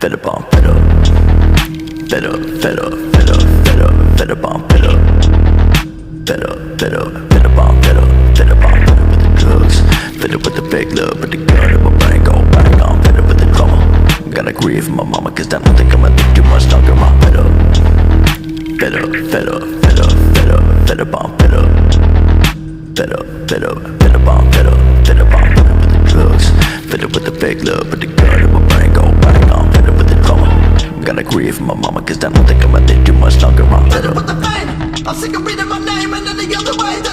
fed up on fed up, fed up, fed up, fed up, fed up, fed up on fed up, fed up, fed up, fed up on fed up, fed up on fed up with the drugs, fed up with the fake love, but the gun in my brain go bang on, fed up with the drama. Gotta grieve my mama, cause I don't think I'ma live too much longer. I'm fed up, fed up, fed up, fed up, fed up, fed up on fed up, fed up, fed up, fed up on fed up, fed up on fed up with the drugs, fed up with the fake love, but the gun in my brain go bang on, fed up with the drama. Gotta grieve my mama, cause I don't think I'ma live too much longer. I'm fed up with the pain, I'm sick of reading my name and any other way.